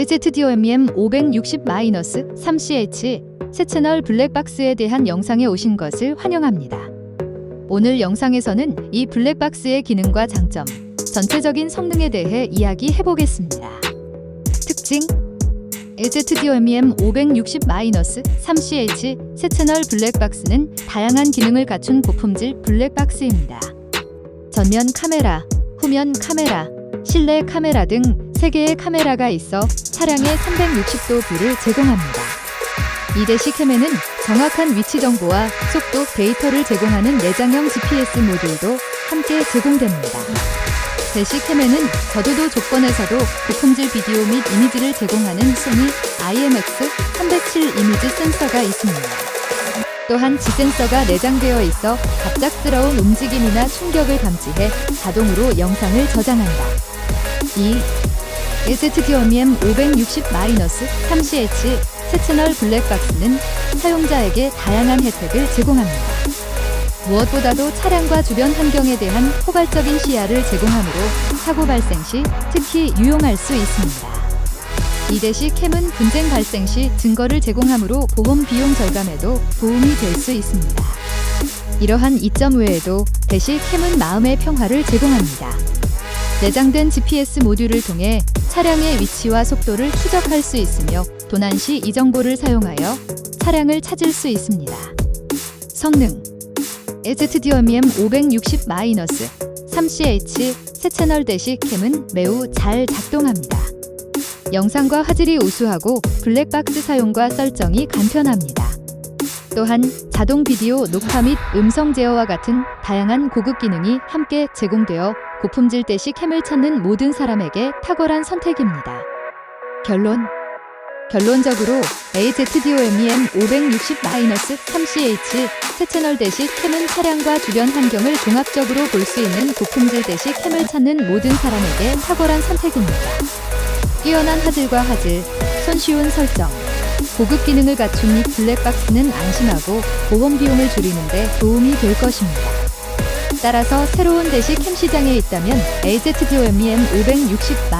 LZDOMEM 560-3CH 새 채널 블랙박스에 대한 영상에 오신 것을 환영합니다. 오늘 영상에서는 이 블랙박스의 기능과 장점, 전체적인 성능에 대해 이야기해보겠습니다. 특징: LZDOMEM 560-3CH 새 채널 블랙박스는 다양한 기능을 갖춘 고품질 블랙박스입니다. 전면 카메라, 후면 카메라, 실내 카메라 등 3개의 카메라가 있어 차량의 360도 뷰를 제공합니다. 이 대시캠에는 정확한 위치 정보와 속도 데이터를 제공하는 내장형 GPS 모듈도 함께 제공됩니다. 대시캠에는 저조도 조건에서도 고품질 비디오 및 이미지를 제공하는 소니 IMX307 이미지 센서가 있습니다. 또한 G센서가 내장되어 있어 갑작스러운 움직임이나 충격을 감지해 자동으로 영상을 저장한다. 2. LZDOMEM 560-3CH 새 채널 블랙박스는 사용자에게 다양한 혜택을 제공합니다. 무엇보다도 차량과 주변 환경에 대한 포괄적인 시야를 제공하므로 사고 발생 시 특히 유용할 수 있습니다. 이 대시캠은 분쟁 발생 시 증거를 제공하므로 보험 비용 절감에도 도움이 될 수 있습니다. 이러한 이점 외에도 대시캠은 마음의 평화를 제공합니다. 내장된 GPS 모듈을 통해 차량의 위치와 속도를 추적할 수 있으며 도난 시 이 정보를 사용하여 차량을 찾을 수 있습니다. 성능: LZDOMEM 560-3CH 새 채널 대시캠은 매우 잘 작동합니다. 영상과 화질이 우수하고 블랙박스 사용과 설정이 간편합니다. 또한 자동 비디오 녹화 및 음성 제어와 같은 다양한 고급 기능이 함께 제공되어 고품질 대시캠을 찾는 모든 사람에게 탁월한 선택입니다. 결론적으로 LZDOMEM 560-3CH 새 채널 대시캠은 차량과 주변 환경을 종합적으로 볼 수 있는 고품질 대시캠을 찾는 모든 사람에게 탁월한 선택입니다. 뛰어난 화질과 화질, 손쉬운 설정, 고급 기능을 갖춘 이 블랙박스는 안심하고 보험 비용을 줄이는 데 도움이 될 것입니다. 따라서 새로운 대시캠 시장에 있다면 LZDOMEM 560-